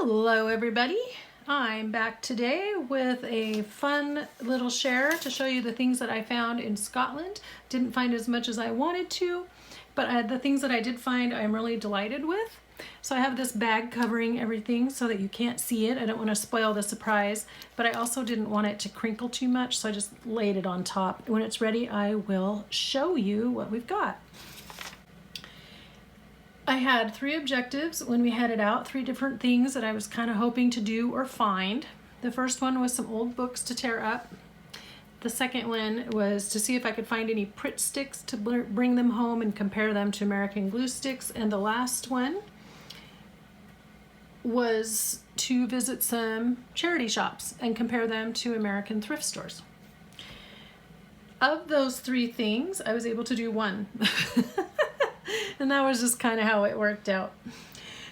Hello everybody, I'm back today with a fun little share to show you the things that I found in Scotland. Didn't find as much as I wanted to, but the things that I did find I'm really delighted with. So I have this bag covering everything so that you can't see it. I don't want to spoil the surprise, but I also didn't want it to crinkle too much, so I just laid it on top. When it's ready, I will show you what we've got. I had 3 objectives when we headed out, 3 different things that I was kind of hoping to do or find. The first one was some old books to tear up. The second one was to see if I could find any Pritt sticks to bring them home and compare them to American glue sticks. And the last one was to visit some charity shops and compare them to American thrift stores. Of those 3 things, I was able to do 1. And that was just kind of how it worked out.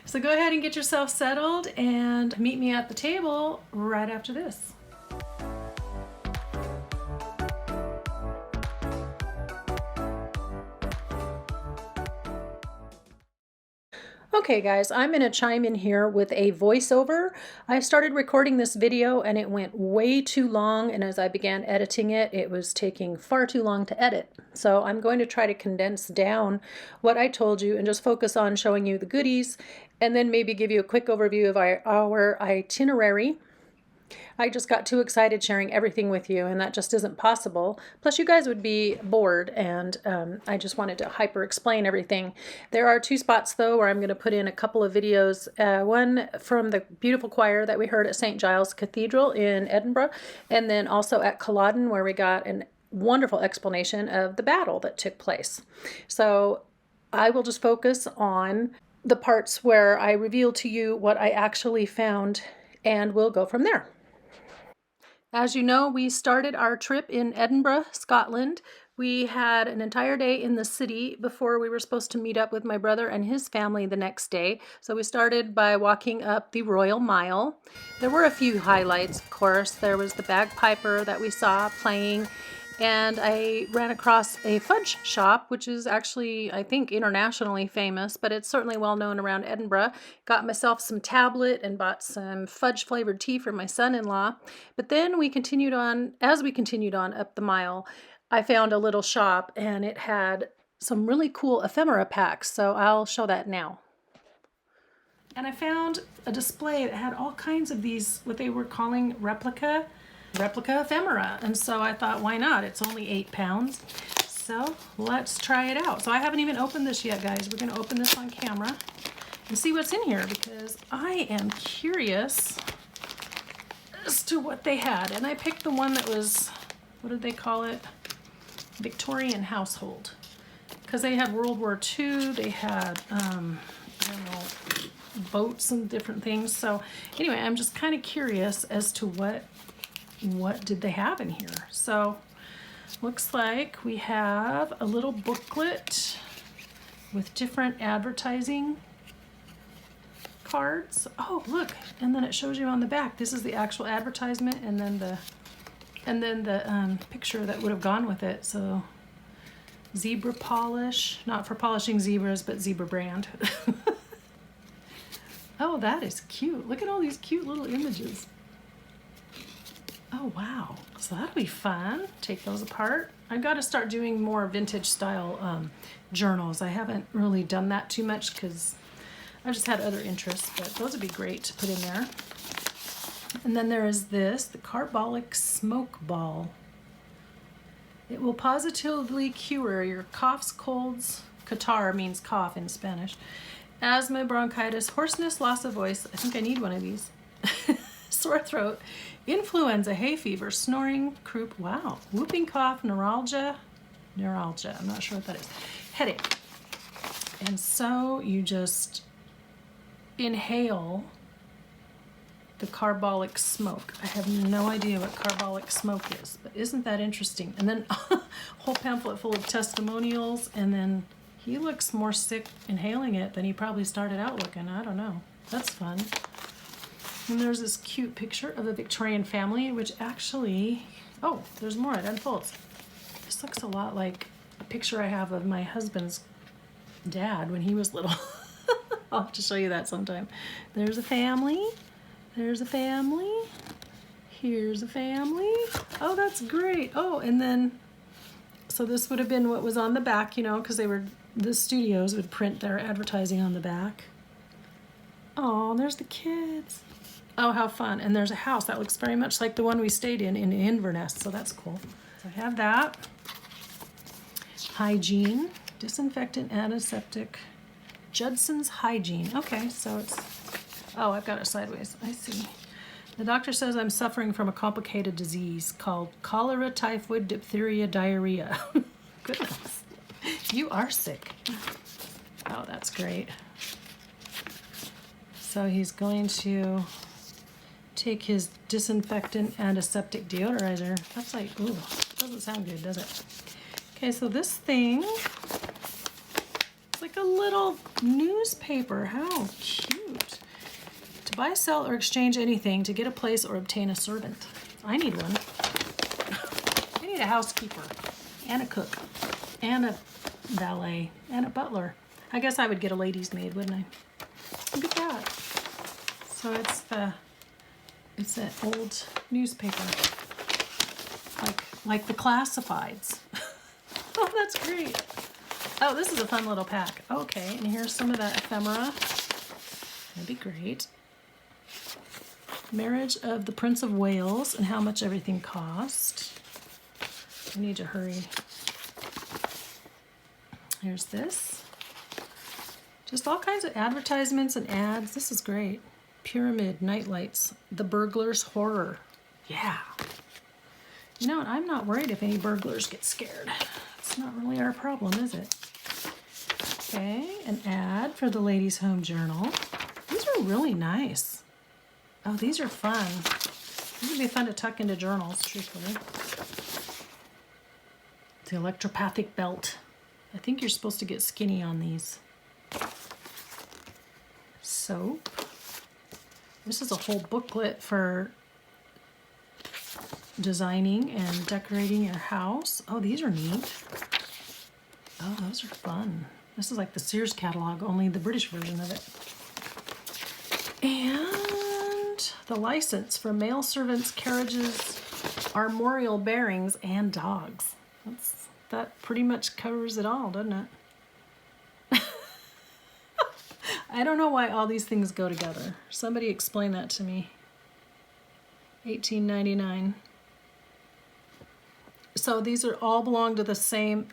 So go ahead and get yourself settled and meet me at the table right after this. Okay guys, I'm going to chime in here with a voiceover. I started recording this video and it went way too long, and as I began editing it, it was taking far too long to edit. So I'm going to try to condense down what I told you and just focus on showing you the goodies, and then maybe give you a quick overview of our itinerary. I just got too excited sharing everything with you, and that just isn't possible. Plus you guys would be bored, and I just wanted to hyper explain everything. There are 2 spots though where I'm going to put in a couple of videos. One from the beautiful choir that we heard at St. Giles Cathedral in Edinburgh, and then also at Culloden, where we got a wonderful explanation of the battle that took place. So I will just focus on the parts where I reveal to you what I actually found, and we'll go from there. As you know, we started our trip in Edinburgh, Scotland. We had an entire day in the city before we were supposed to meet up with my brother and his family the next day. So we started by walking up the Royal Mile. There were a few highlights, of course. There was the bagpiper that we saw playing, and I ran across a fudge shop, which is actually, I think, internationally famous, but it's certainly well known around Edinburgh. Got myself some tablet and bought some fudge flavored tea for my son-in-law. But then we continued on, as we continued on up the mile, I found a little shop and it had some really cool ephemera packs, so I'll show that now. And I found a display that had all kinds of these, what they were calling replica ephemera, and so I thought, why not? It's only 8 pounds, so let's try it out. So I haven't even opened this yet, guys. We're going to open this on camera and see what's in here, because I am curious as to what they had. And I picked the one that was, what did they call it? Victorian household, because they had World War II, they had I don't know, boats and different things. So anyway, I'm just kind of curious as to what did they have in here. So looks like we have a little booklet with different advertising cards. Oh, look, and then it shows you on the back. This is the actual advertisement, and then the picture that would have gone with it. So zebra polish, not for polishing zebras, but zebra brand. Oh, that is cute. Look at all these cute little images. Oh, wow. So that'll be fun. Take those apart. I've got to start doing more vintage style journals. I haven't really done that too much because I've just had other interests, but those would be great to put in there. And then there is this, the carbolic smoke ball. It will positively cure your coughs, colds, catarrh means cough in Spanish, asthma, bronchitis, hoarseness, loss of voice. I think I need one of these. Sore throat, influenza, hay fever, snoring, croup, wow, whooping cough, neuralgia, I'm not sure what that is, headache. And so you just inhale the carbolic smoke. I have no idea what carbolic smoke is, but isn't that interesting? And then a whole pamphlet full of testimonials, and then he looks more sick inhaling it than he probably started out looking. I don't know. That's fun. And there's this cute picture of a Victorian family, which actually, oh, there's more, it unfolds. This looks a lot like a picture I have of my husband's dad when he was little. I'll have to show you that sometime. There's a family. There's a family. Here's a family. Oh, that's great. Oh, and then, so this would have been what was on the back, you know, because the studios would print their advertising on the back. Oh, there's the kids. Oh, how fun. And there's a house that looks very much like the one we stayed in Inverness, so that's cool. So I have that. Hygiene, disinfectant, antiseptic, Judson's Hygiene. Okay, so it's, oh, I've got it sideways. I see. The doctor says I'm suffering from a complicated disease called cholera, typhoid, diphtheria, diarrhea. Goodness, you are sick. Oh, that's great. So he's going to take his disinfectant antiseptic deodorizer. That's like, ooh, doesn't sound good, does it? Okay, so this thing, it's like a little newspaper. How cute. To buy, sell, or exchange anything, to get a place or obtain a servant. I need one. I need a housekeeper and a cook and a valet and a butler. I guess I would get a lady's maid, wouldn't I? Look at that. So it's an old newspaper, like the classifieds. Oh, that's great. Oh, this is a fun little pack. Okay, and here's some of that ephemera. That'd be great. Marriage of the Prince of Wales and how much everything cost. I need to hurry. Here's this. Just all kinds of advertisements and ads. This is great. Pyramid nightlights. The Burglar's Horror. Yeah. You know what? I'm not worried if any burglars get scared. It's not really our problem, is it? Okay, an ad for the Ladies' Home Journal. These are really nice. Oh, these are fun. These would be fun to tuck into journals, truthfully. The electropathic belt. I think you're supposed to get skinny on these. Soap. This is a whole booklet for designing and decorating your house. Oh, these are neat. Oh, those are fun. This is like the Sears catalog, only the British version of it. And the license for male servants, carriages, armorial bearings, and dogs. That pretty much covers it all, doesn't it? I don't know why all these things go together. Somebody explain that to me. $18.99. So these are all belong to the same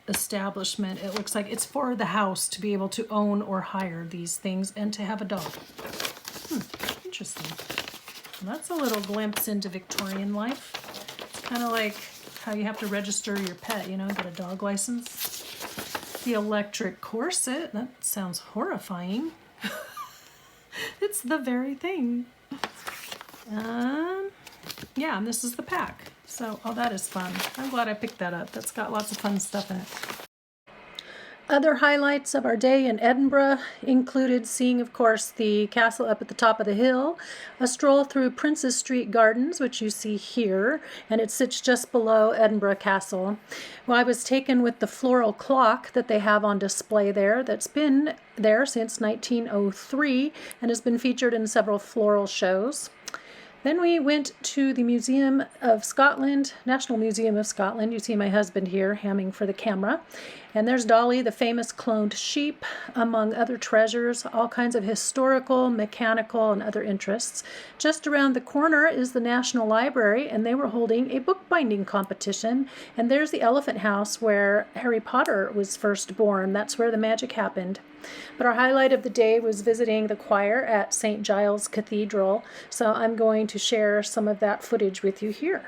establishment. It looks like it's for the house to be able to own or hire these things and to have a dog. Interesting. Well, that's a little glimpse into Victorian life. It's kind of like how you have to register your pet, you know, get a dog license. The electric corset, that sounds horrifying. It's the very thing. Yeah, and this is the pack. So, oh, that is fun. I'm glad I picked that up. That's got lots of fun stuff in it. Other highlights of our day in Edinburgh included seeing, of course, the castle up at the top of the hill, a stroll through Princes Street Gardens, which you see here, and it sits just below Edinburgh Castle. Well, I was taken with the floral clock that they have on display there that's been there since 1903 and has been featured in several floral shows. Then we went to the Museum of Scotland, National Museum of Scotland. You see my husband here hamming for the camera. And there's Dolly, the famous cloned sheep, among other treasures, all kinds of historical, mechanical, and other interests. Just around the corner is the National Library, and they were holding a bookbinding competition. And there's the Elephant House where Harry Potter was first born. That's where the magic happened. But our highlight of the day was visiting the choir at St. Giles Cathedral. So I'm going to share some of that footage with you here.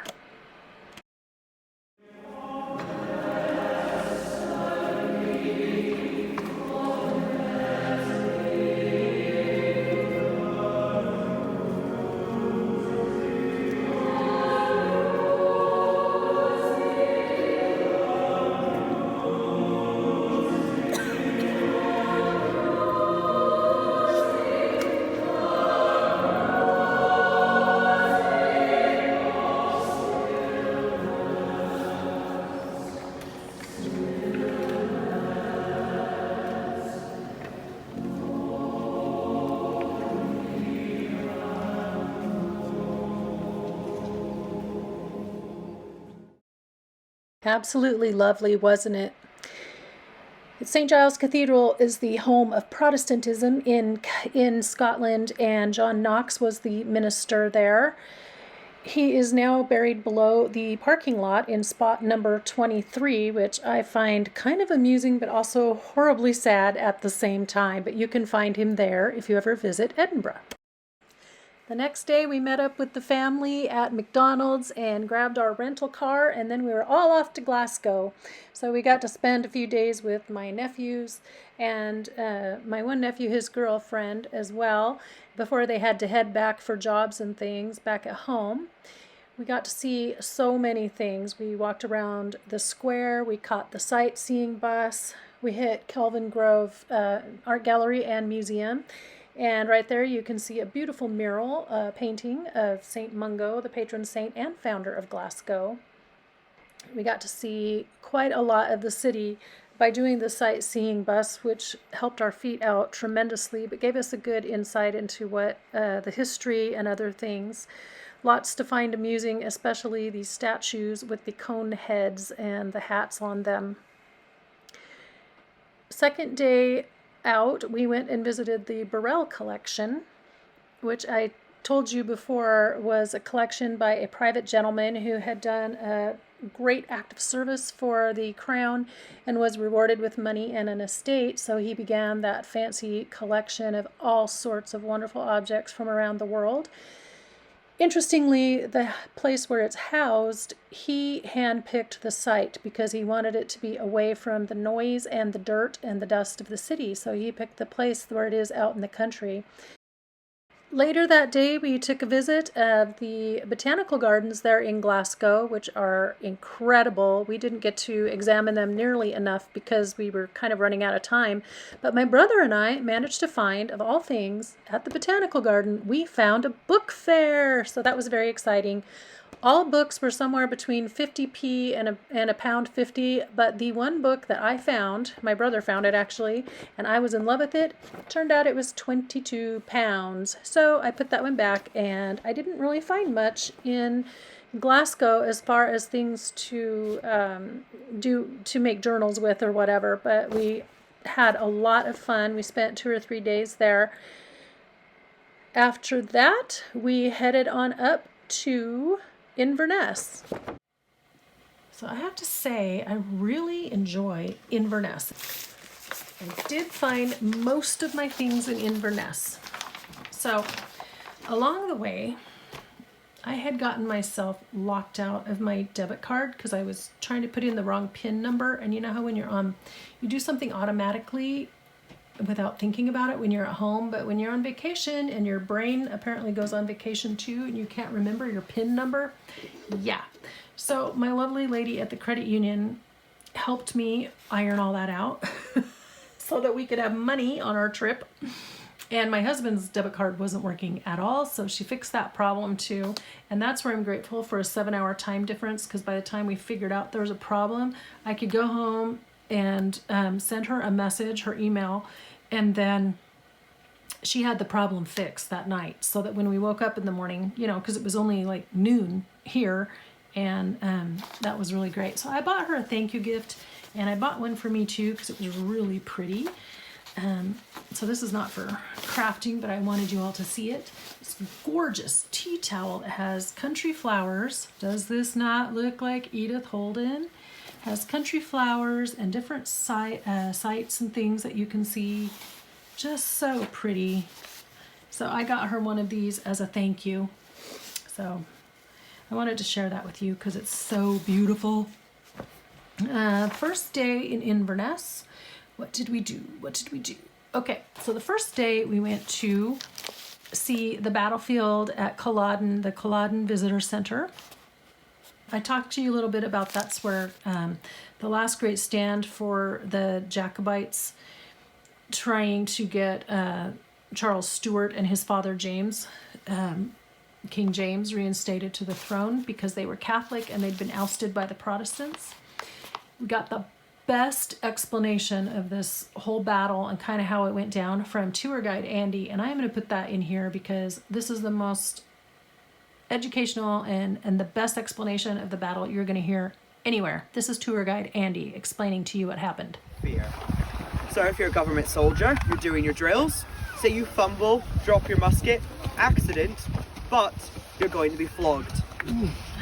Absolutely lovely, wasn't it? St. Giles Cathedral is the home of Protestantism in Scotland, and John Knox was the minister there. He is now buried below the parking lot in spot number 23, which I find kind of amusing but also horribly sad at the same time. But you can find him there if you ever visit Edinburgh. The next day we met up with the family at McDonald's and grabbed our rental car, and then we were all off to Glasgow. So we got to spend a few days with my nephews and my one nephew, his girlfriend as well, before they had to head back for jobs and things back at home. We got to see so many things. We walked around the square, we caught the sightseeing bus, we hit Kelvin Grove Art Gallery and Museum. And right there you can see a beautiful mural painting of St. Mungo, the patron saint and founder of Glasgow. We got to see quite a lot of the city by doing the sightseeing bus, which helped our feet out tremendously, but gave us a good insight into what the history and other things. Lots to find amusing, especially these statues with the cone heads and the hats on them. Second day out, we went and visited the Burrell collection, which I told you before was a collection by a private gentleman who had done a great act of service for the crown and was rewarded with money and an estate. So he began that fancy collection of all sorts of wonderful objects from around the world. Interestingly, the place where it's housed, he handpicked the site because he wanted it to be away from the noise and the dirt and the dust of the city. So he picked the place where it is out in the country. Later that day, we took a visit of the botanical gardens there in Glasgow, which are incredible. We didn't get to examine them nearly enough because we were kind of running out of time. But my brother and I managed to find, of all things, at the botanical garden, we found a book fair. So that was very exciting. All books were somewhere between 50p and a pound 50, but the one book that I found, my brother found it actually, and I was in love with it, turned out it was 22 pounds. So I put that one back, and I didn't really find much in Glasgow as far as things to make journals with or whatever, but we had a lot of fun. We spent 2 or 3 days there. After that, we headed on up to Inverness. So I have to say, I really enjoy Inverness. I did find most of my things in Inverness. So along the way, I had gotten myself locked out of my debit card because I was trying to put in the wrong PIN number. And you know how when you're you do something automatically without thinking about it when you're at home, but when you're on vacation and your brain apparently goes on vacation too and you can't remember your PIN number. Yeah. So my lovely lady at the credit union helped me iron all that out so that we could have money on our trip. And my husband's debit card wasn't working at all, so she fixed that problem too. And that's where I'm grateful for a 7-hour time difference, because by the time we figured out there was a problem, I could go home and send her a message, her email, and then she had the problem fixed that night, so that when we woke up in the morning, you know, because it was only like noon here, and that was really great. So I bought her a thank you gift, and I bought one for me too because it was really pretty. So this is not for crafting, but I wanted you all to see it. It's a gorgeous tea towel. It has country flowers. Does this not look like Edith Holden? Has country flowers and different sights and things that you can see. Just so pretty. So I got her one of these as a thank you. So I wanted to share that with you because it's so beautiful. First day in Inverness. What did we do? Okay, so the first day we went to see the battlefield at Culloden, the Culloden Visitor Center. I talked to you a little bit about that's where the last great stand for the Jacobites trying to get Charles Stuart and his father James, King James, reinstated to the throne because they were Catholic and they'd been ousted by the Protestants. We got the best explanation of this whole battle and kind of how it went down from tour guide Andy, and I'm going to put that in here because this is the most educational and the best explanation of the battle you're going to hear anywhere. This is tour guide Andy explaining to you what happened. Fear. So if you're a government soldier, you're doing your drills, say you fumble, drop your musket, accident, but you're going to be flogged.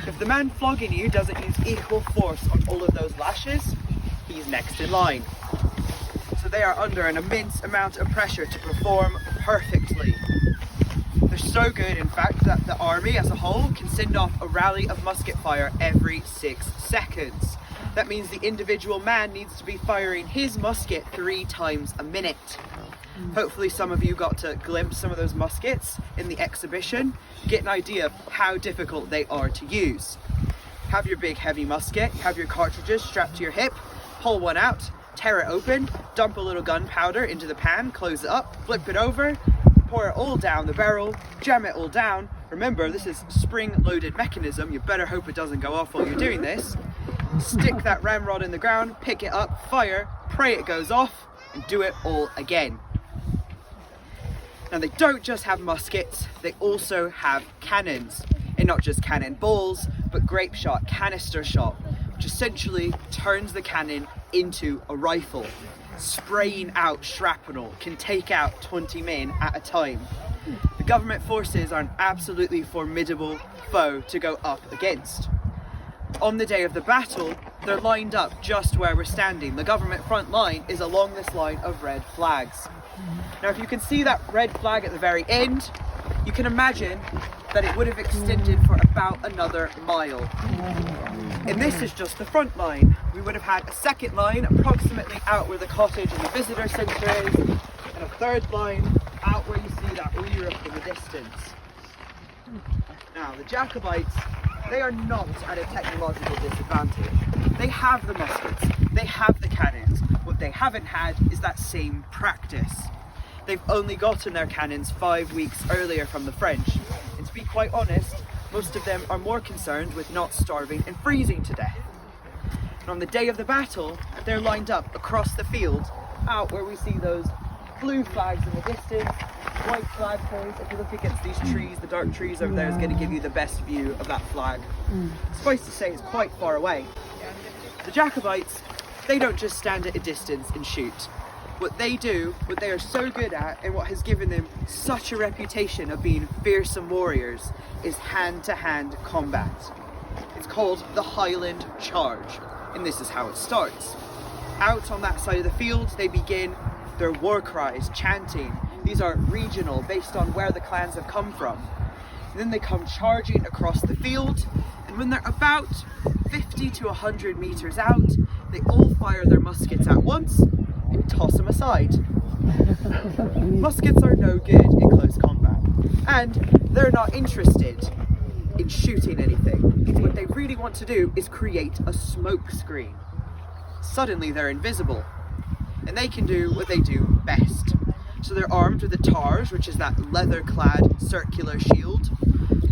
If the man flogging you doesn't use equal force on all of those lashes, he's next in line. So they are under an immense amount of pressure to perform perfectly. They're so good, in fact, that the army as a whole can send off a rally of musket fire every 6 seconds. That means the individual man needs to be firing his musket 3 times a minute. Hopefully some of you got to glimpse some of those muskets in the exhibition, get an idea of how difficult they are to use. Have your big heavy musket, have your cartridges strapped to your hip, pull one out, tear it open, dump a little gunpowder into the pan, close it up, flip it over, pour it all down the barrel, jam it all down. Remember, this is spring-loaded mechanism, you better hope it doesn't go off while you're doing this. Stick that ramrod in the ground, pick it up, fire, pray it goes off, and do it all again. Now they don't just have muskets, they also have cannons. And not just cannonballs, but grape shot, canister shot, which essentially turns the cannon into a rifle. Spraying out shrapnel, can take out 20 men at a time. The government forces are an absolutely formidable foe to go up against. On the day of the battle, they're lined up just where we're standing. The government front line is along this line of red flags. Now if you can see that red flag at the very end, you can imagine that it would have extended for about another mile. And this is just the front line. We would have had a second line approximately out where the cottage and the visitor centre is, and a third line out where you see that Europe in the distance. Now the Jacobites, they are not at a technological disadvantage. They have the muskets, they have the cannons. What they haven't had is that same practice. They've only gotten their cannons 5 weeks earlier from the French. And to be quite honest, most of them are more concerned with not starving and freezing to death. And on the day of the battle, they're lined up across the field, out where we see those blue flags in the distance, white flagpoles. If you look against these trees, the dark trees over there is going to give you the best view of that flag. Suffice to say, it's quite far away. The Jacobites, they don't just stand at a distance and shoot. What they do, what they are so good at, and what has given them such a reputation of being fearsome warriors, is hand-to-hand combat. It's called the Highland Charge, and this is how it starts. Out on that side of the field, they begin their war cries, chanting. These are regional, based on where the clans have come from. And then they come charging across the field, and when they're about 50 to 100 meters out, they all fire their muskets at once and toss them aside. Muskets are no good in close combat, and they're not interested in shooting anything. What they really want to do is create a smoke screen. Suddenly they're invisible, and they can do what they do best. So they're armed with the tars, which is that leather-clad circular shield.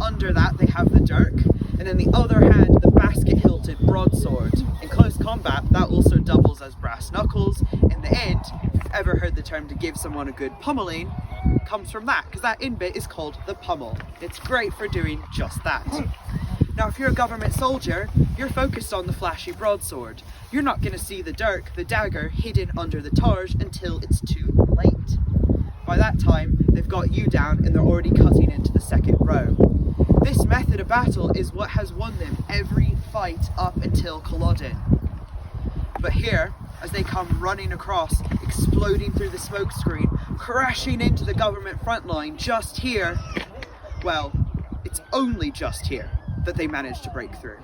Under that they have the dirk, and in the other hand the basket-hilted broadsword. In close combat that also doubles as brass knuckles. In the end, if you've ever heard the term to give someone a good pummeling, comes from that, because that end bit is called the pummel. It's great for doing just that. Now if you're a government soldier, you're focused on the flashy broadsword. You're not going to see the dirk, the dagger, hidden under the tars until it's too late. By that time, they've got you down and they're already cutting into the second row. This method of battle is what has won them every fight up until Culloden. But here, as they come running across, exploding through the smoke screen, crashing into the government front line just here, well, it's only just here that they manage to break through.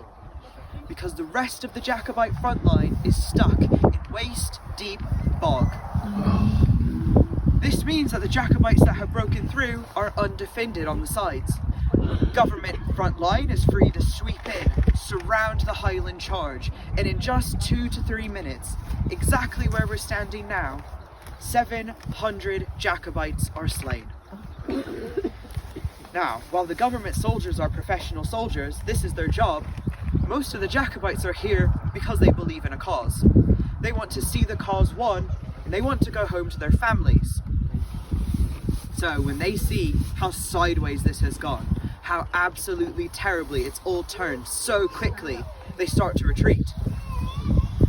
Because the rest of the Jacobite front line is stuck in waist-deep bog. This means that the Jacobites that have broken through are undefended on the sides. Government front line is free to sweep in, surround the Highland Charge, and in just 2 to 3 minutes, exactly where we're standing now, 700 Jacobites are slain. Now, while the government soldiers are professional soldiers, this is their job. Most of the Jacobites are here because they believe in a cause. They want to see the cause won, and they want to go home to their families. So when they see how sideways this has gone, how absolutely terribly it's all turned so quickly they start to retreat.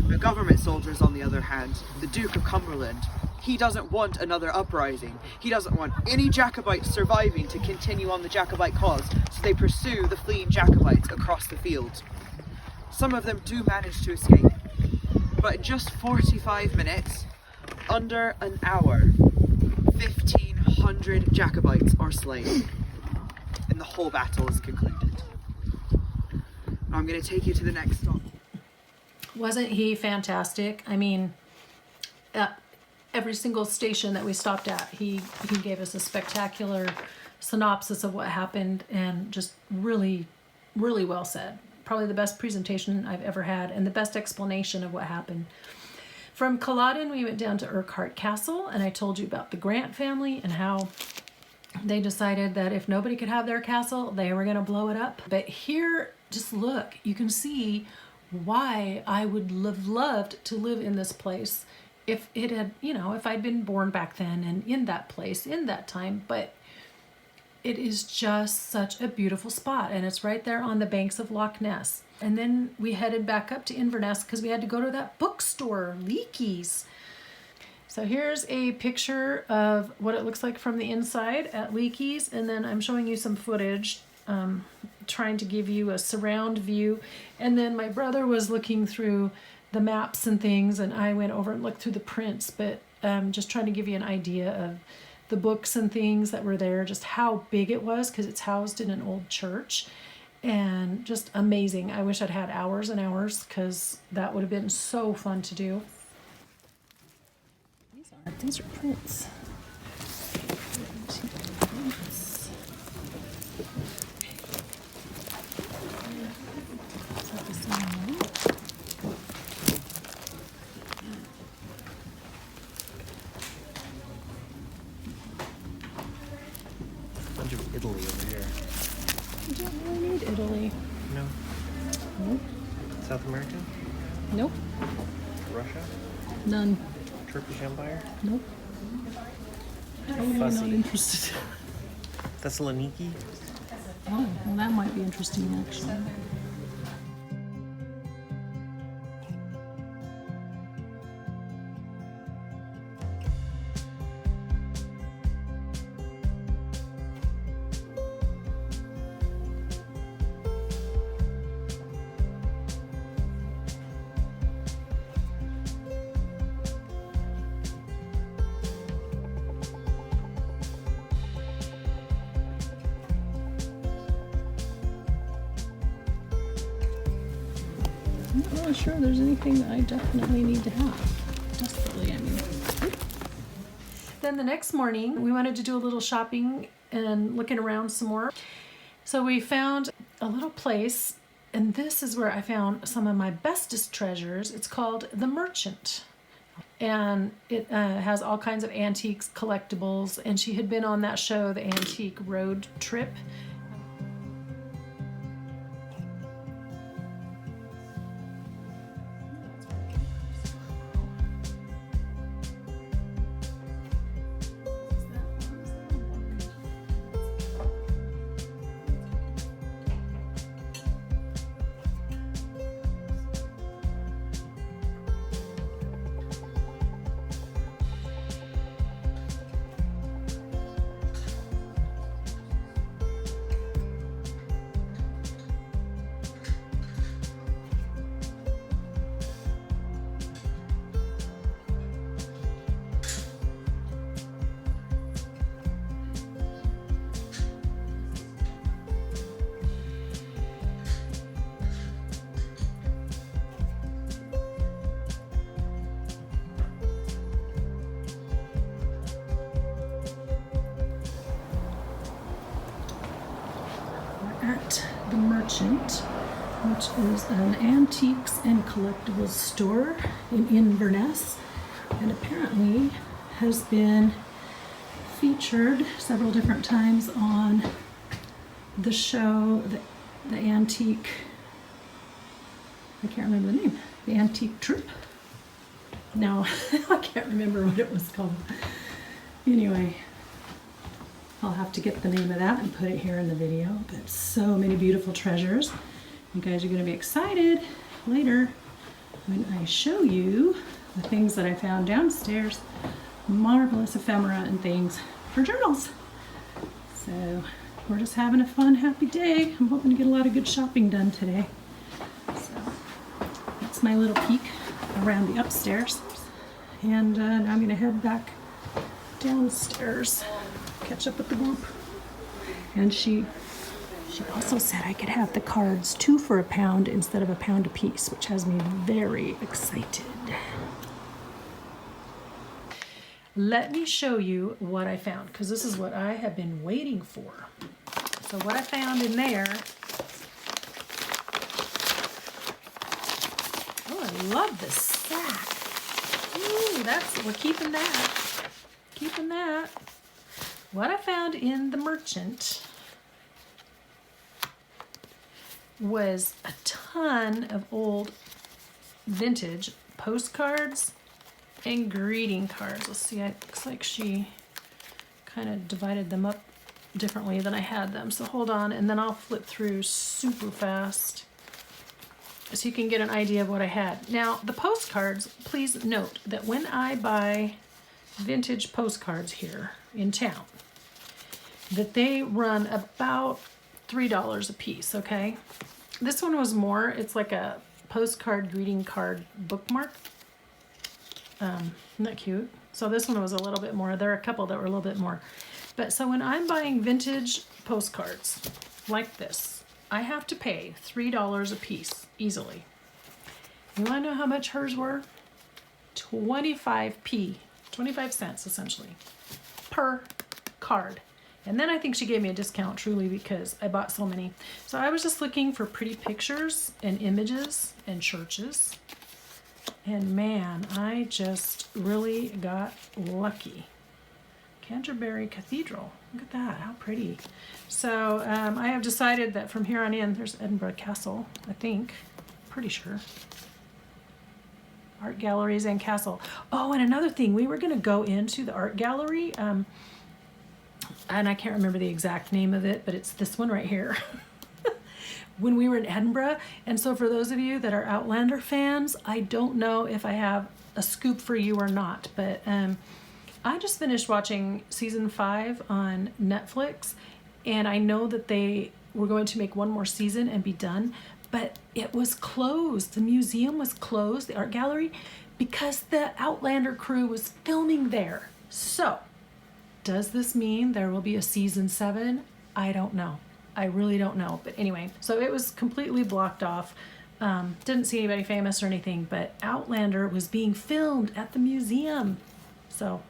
The government soldiers, on the other hand, the Duke of Cumberland, he doesn't want another uprising. He doesn't want any Jacobites surviving to continue on the Jacobite cause, so they pursue the fleeing Jacobites across the field. Some of them do manage to escape, but in just 45 minutes, under an hour, 1,500 Jacobites are slain, and the whole battle is concluded. Now I'm going to take you to the next stop. Wasn't he fantastic? I mean, at every single station that we stopped at, he gave us a spectacular synopsis of what happened, and just really, really well said. Probably the best presentation I've ever had, and the best explanation of what happened. From Culloden, we went down to Urquhart Castle, and I told you about the Grant family and how they decided that if nobody could have their castle, they were going to blow it up. But here, just look, you can see why I would have loved to live in this place if it had, if I'd been born back then and in that place, in that time. But it is just such a beautiful spot, and it's right there on the banks of Loch Ness. And then we headed back up to Inverness because we had to go to that bookstore, Leakey's. So here's a picture of what it looks like from the inside at Leakey's, and then I'm showing you some footage, trying to give you a surround view. And then my brother was looking through the maps and things, and I went over and looked through the prints, but just trying to give you an idea of the books and things that were there, just how big it was, because it's housed in an old church, and just amazing. I wish I'd had hours and hours, because that would have been so fun to do. These are prints. Bunch of Italy over here. You don't really need Italy. No. Nope. South America? Nope. Russia? None. Turkish Empire? Nope. Totally not Fuzzy. interested. Thessaloniki? Oh, well, that might be interesting, actually. I'm not really sure there's anything that I definitely need to have. Desperately, I mean. Then the next morning, we wanted to do a little shopping and looking around some more. So we found a little place, and this is where I found some of my bestest treasures. It's called The Merchant. And it has all kinds of antiques, collectibles, and she had been on that show, The Antique Road Trip. At The Merchant, which is an antiques and collectibles store in Inverness, and apparently has been featured several different times on the show, the antique, I can't remember the name, the Antique Trip. Now, I can't remember what it was called. Anyway, I'll have to get the name of that and put it here in the video. But so many beautiful treasures. You guys are going to be excited later when I show you the things that I found downstairs. Marvelous ephemera and things for journals. So we're just having a fun, happy day. I'm hoping to get a lot of good shopping done today. So that's my little peek around the upstairs. And now I'm going to head back downstairs, catch up with the group. And she also said I could have the cards 2 for £1 instead of £1 a piece, which has me very excited. Let me show you what I found, because this is what I have been waiting for. So what I found in there, oh, I love this sack. Ooh, we're keeping that. Keeping that. What I found in the merchant was a ton of old vintage postcards and greeting cards. Let's see, it looks like she kind of divided them up differently than I had them. So hold on, and then I'll flip through super fast so you can get an idea of what I had. Now, the postcards, please note that when I buy vintage postcards here in town, that they run about $3 a piece, okay? This one was more, it's like a postcard greeting card bookmark. Isn't that cute? So this one was a little bit more. There are a couple that were a little bit more. But so when I'm buying vintage postcards like this, I have to pay $3 a piece easily. You want to know how much hers were? 25 cents essentially per card. And then I think she gave me a discount truly because I bought so many. So I was just looking for pretty pictures and images and churches. And man, I just really got lucky. Canterbury Cathedral. Look at that, how pretty. So I have decided that from here on in, there's Edinburgh Castle, I think. Pretty sure. Art galleries and castle. Oh, and another thing, we were gonna go into the art gallery, and I can't remember the exact name of it, but it's this one right here. When we were in Edinburgh. And so for those of you that are Outlander fans, I don't know if I have a scoop for you or not, but I just finished watching season 5 on Netflix, and I know that they were going to make one more season and be done, but it was closed. The museum was closed, the art gallery, because the Outlander crew was filming there. So does this mean there will be a season 7? I don't know. I really don't know. But anyway, so it was completely blocked off. Didn't see anybody famous or anything, but Outlander was being filmed at the museum. So,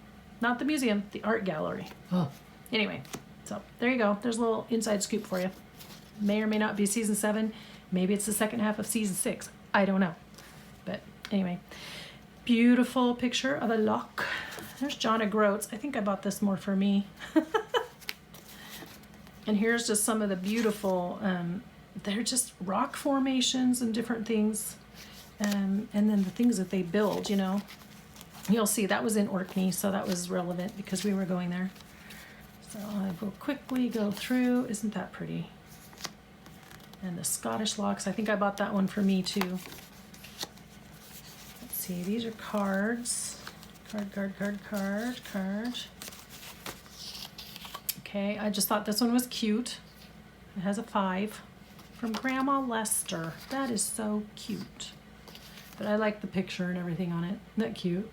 not the museum, the art gallery. Oh. Anyway, so there you go. There's a little inside scoop for you. May or may not be season 7. Maybe it's the second half of season 6. I don't know. But anyway, beautiful picture of a loch. There's John O'Groats. I think I bought this more for me. And here's just some of the beautiful, they're just rock formations and different things. And then the things that they build, you know. You'll see that was in Orkney, so that was relevant because we were going there. So I will quickly go through. Isn't that pretty? And the Scottish locks, I think I bought that one for me too. Let's see, these are cards. Card. Okay, I just thought this one was cute. It has a 5 from Grandma Lester. That is so cute. But I like the picture and everything on it. Isn't that cute?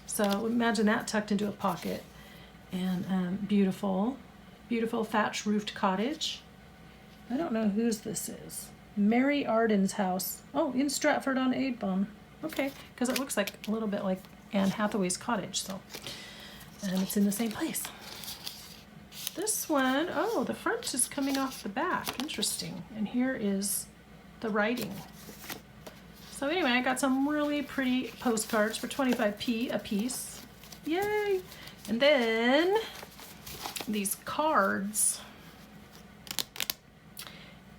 So imagine that tucked into a pocket. And beautiful thatch roofed cottage. I don't know whose this is. Mary Arden's house. Oh, in Stratford-on-Avon. Okay, because it looks like a little bit like Anne Hathaway's cottage. So, and it's in the same place. This one, oh, the front is coming off the back. Interesting. And here is the writing. So anyway, I got some really pretty postcards for 25p a piece. Yay! And then these cards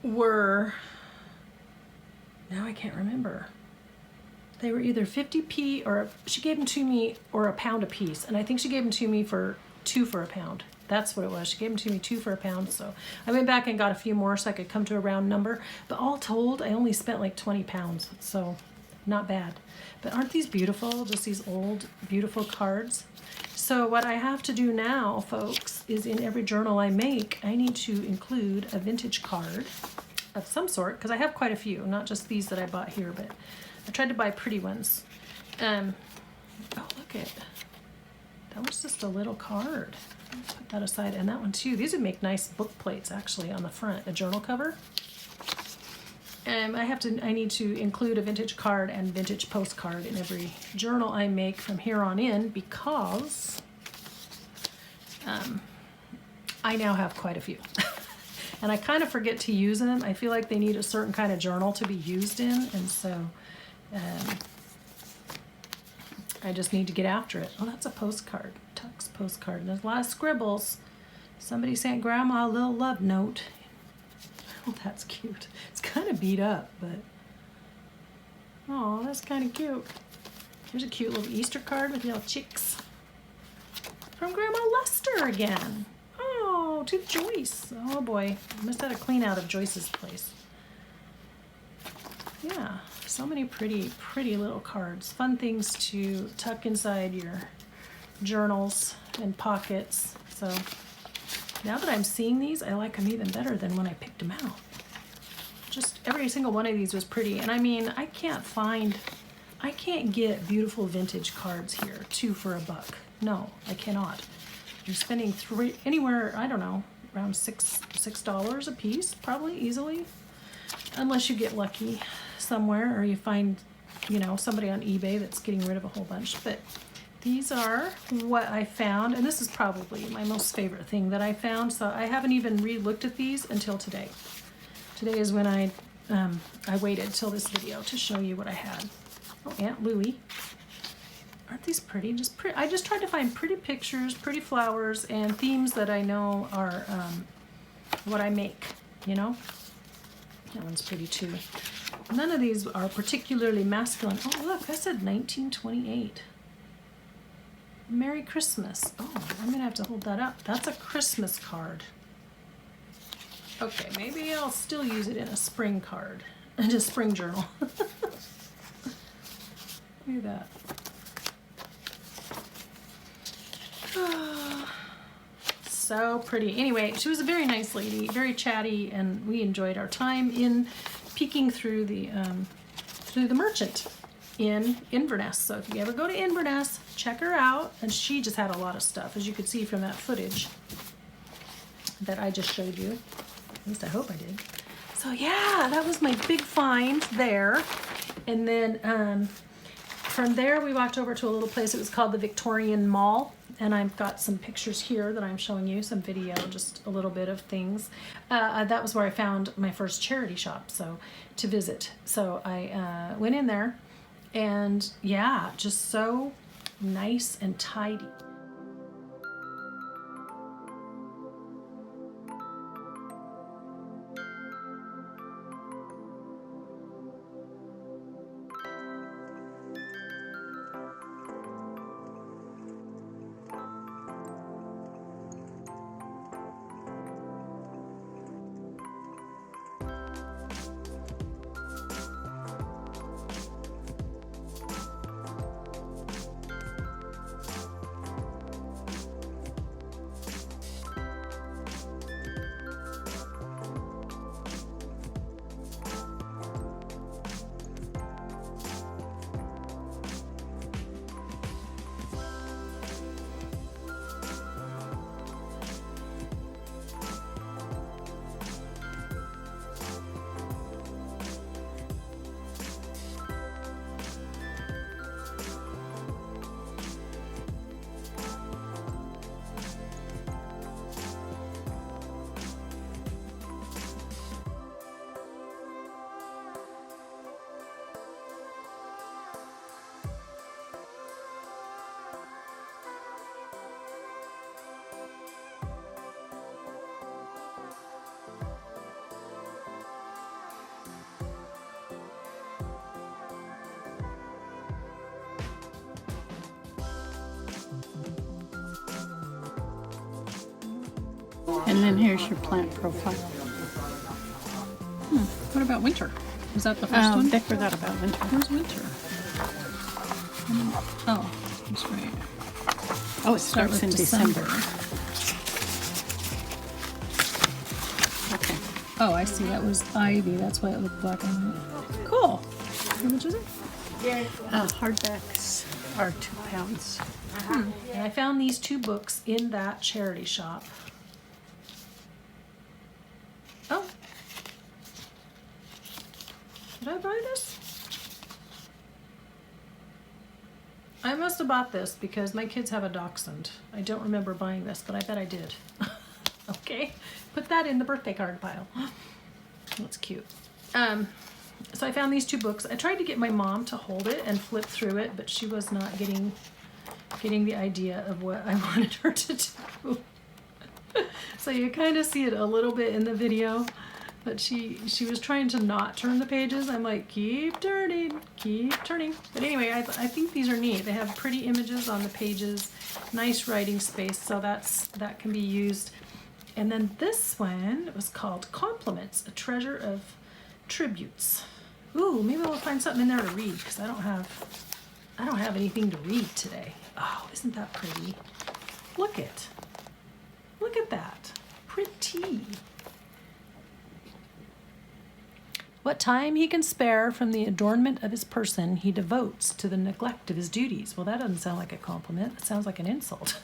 were, now I can't remember. They were either 50p or she gave them to me or £1 a piece. And I think she gave them to me for 2 for £1. That's what it was. She gave them to me 2 for £1, so I went back and got a few more so I could come to a round number. But all told, I only spent like £20, so not bad. But aren't these beautiful? Just these old, beautiful cards. So what I have to do now, folks, is in every journal I make, I need to include a vintage card of some sort, because I have quite a few, not just these that I bought here, but I tried to buy pretty ones. Oh, look at that was just a little card. Let's put that aside, and that one too. These would make nice book plates actually on the front, a journal cover. I need to include a vintage card and vintage postcard in every journal I make from here on in, because I now have quite a few. And I kind of forget to use them. I feel like they need a certain kind of journal to be used in, and so I just need to get after it. Oh, that's a postcard, Tuck's postcard. And there's a lot of scribbles. Somebody sent Grandma a little love note. Oh, that's cute. It's kind of beat up, but oh, that's kind of cute. Here's a cute little Easter card with little chicks from Grandma Lester again. Oh, to Joyce. Oh boy, I must have had a clean out of Joyce's place. Yeah, so many pretty, pretty little cards. Fun things to tuck inside your journals and pockets. So now that I'm seeing these, I like them even better than when I picked them out. Just every single one of these was pretty. And I mean, I can't get beautiful vintage cards here, 2 for $1. No, I cannot. You're spending anywhere, I don't know, around $6 a piece, probably, easily. Unless you get lucky somewhere, or you find, you know, somebody on eBay that's getting rid of a whole bunch. But these are what I found, and this is probably my most favorite thing that I found. So I haven't even re-looked at these until today. Today is when I waited till this video to show you what I had. Oh, Aunt Louie. Aren't these pretty? I just tried to find pretty pictures, pretty flowers, and themes that I know are what I make, you know? That one's pretty too. None of these are particularly masculine. Oh, look, I said 1928. Merry Christmas. Oh, I'm going to have to hold that up. That's a Christmas card. Okay, maybe I'll still use it in a spring card. And a spring journal. Look at that. So pretty. Anyway, she was a very nice lady, very chatty, and we enjoyed our time in peeking through the merchant in Inverness. So if you ever go to Inverness, check her out. And she just had a lot of stuff, as you could see from that footage that I just showed you. At least I hope I did. So yeah, that was my big find there. And then from there we walked over to a little place. It was called the Victorian Mall. And I've got some pictures here that I'm showing you, some video, just a little bit of things. That was where I found my first charity shop, so to visit. So I went in there, and yeah, just so nice and tidy. And then here's your plant profile. What about winter? Was that the first one? I forgot about winter. Where's winter? Oh, that's right. Oh, it starts in December. Okay. Oh, I see. That was ivy. That's why it looked black and white. Cool. How much is it? Hardbacks are £2. And I found these 2 books in that charity shop. Oh. Did I buy this? I must have bought this because my kids have a dachshund. I don't remember buying this, but I bet I did. Okay, put that in the birthday card pile. That's cute. So I found these 2 books. I tried to get my mom to hold it and flip through it, but she was not getting the idea of what I wanted her to do. So you kind of see it a little bit in the video, but she was trying to not turn the pages. I'm like, keep turning, keep turning. But anyway, I think these are neat. They have pretty images on the pages, nice writing space, so that can be used. And then this one was called Compliments, a Treasure of Tributes. Ooh, maybe we'll find something in there to read because I don't have anything to read today. Oh, isn't that pretty? Look at that. Pretty. What time he can spare from the adornment of his person he devotes to the neglect of his duties. Well, that doesn't sound like a compliment. It sounds like an insult.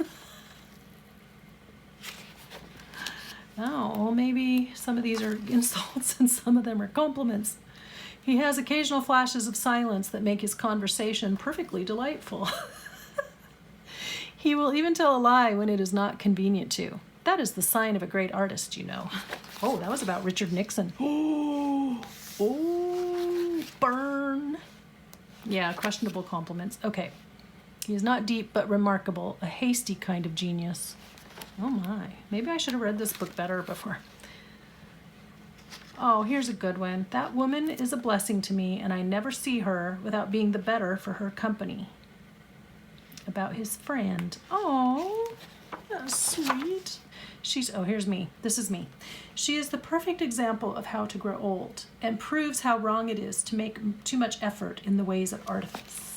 Oh, well, maybe some of these are insults and some of them are compliments. He has occasional flashes of silence that make his conversation perfectly delightful. He will even tell a lie when it is not convenient to. That is the sign of a great artist, you know. Oh, that was about Richard Nixon. Oh, burn. Yeah, questionable compliments. Okay. He is not deep but remarkable, a hasty kind of genius. Oh my, maybe I should have read this book better before. Oh, here's a good one. That woman is a blessing to me, and I never see her without being the better for her company. About his friend. Oh, that's sweet. Here's me. This is me. She is the perfect example of how to grow old and proves how wrong it is to make too much effort in the ways of artifice.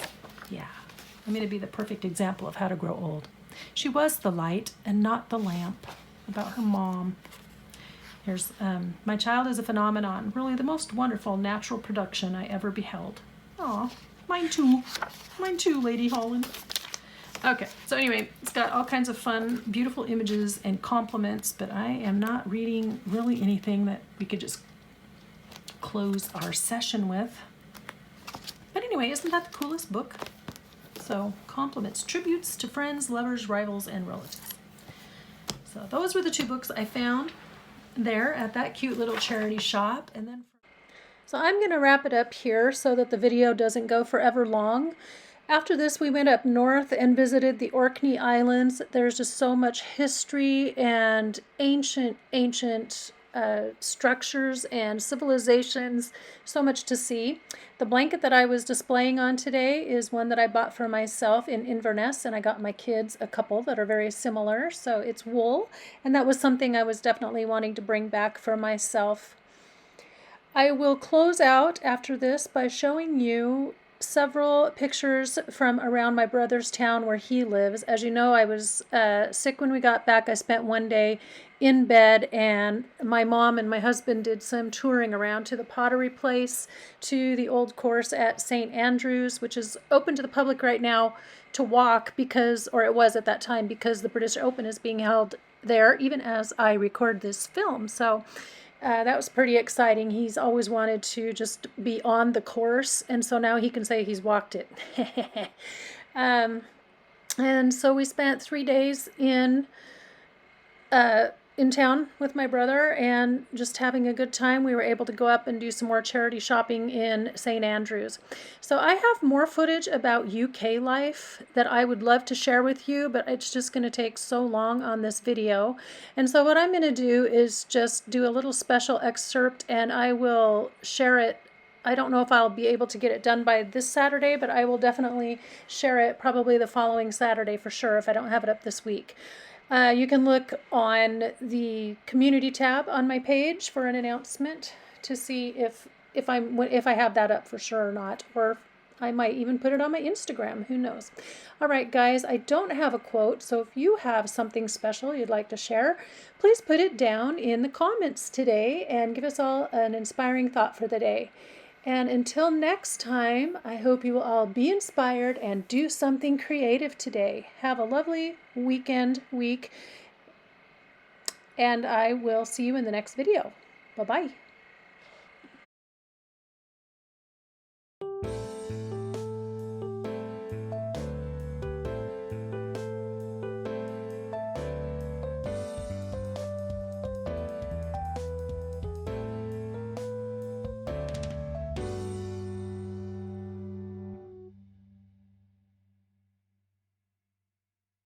Yeah, I'm going to be the perfect example of how to grow old. She was the light and not the lamp. About her mom. Here's, my child is a phenomenon, really the most wonderful natural production I ever beheld. Aw, mine too, Lady Holland. Okay, so anyway, it's got all kinds of fun, beautiful images and compliments, but I am not reading really anything that we could just close our session with. But anyway, isn't that the coolest book? So, compliments, tributes to friends, lovers, rivals, and relatives. So those were the 2 books I found there at that cute little charity shop. And then so I'm going to wrap it up here so that the video doesn't go forever long. After this, we went up north and visited the Orkney Islands. There's just so much history and ancient structures and civilizations, so much to see. The blanket that I was displaying on today is one that I bought for myself in Inverness, and I got my kids a couple that are very similar. So it's wool, and that was something I was definitely wanting to bring back for myself. I will close out after this by showing you several pictures from around my brother's town where he lives. As you know, I was sick when we got back. I spent one day in bed, and my mom and my husband did some touring around to the pottery place, to the old course at St. Andrews, which is open to the public right now to walk because, or it was at that time, because the British Open is being held there even as I record this film. So that was pretty exciting. He's always wanted to just be on the course, and so now he can say he's walked it. And so we spent 3 days in town with my brother and just having a good time. We were able to go up and do some more charity shopping in St. Andrews. So I have more footage about UK life that I would love to share with you, but it's just going to take so long on this video. And so what I'm going to do is just do a little special excerpt, and I will share it. I don't know if I'll be able to get it done by this Saturday, but I will definitely share it probably the following Saturday for sure if I don't have it up this week. You can look on the community tab on my page for an announcement to see if I have that up for sure or not, or I might even put it on my Instagram. Who knows? All right, guys, I don't have a quote, so if you have something special you'd like to share, please put it down in the comments today and give us all an inspiring thought for the day. And until next time, I hope you will all be inspired and do something creative today. Have a lovely week, and I will see you in the next video. Bye-bye.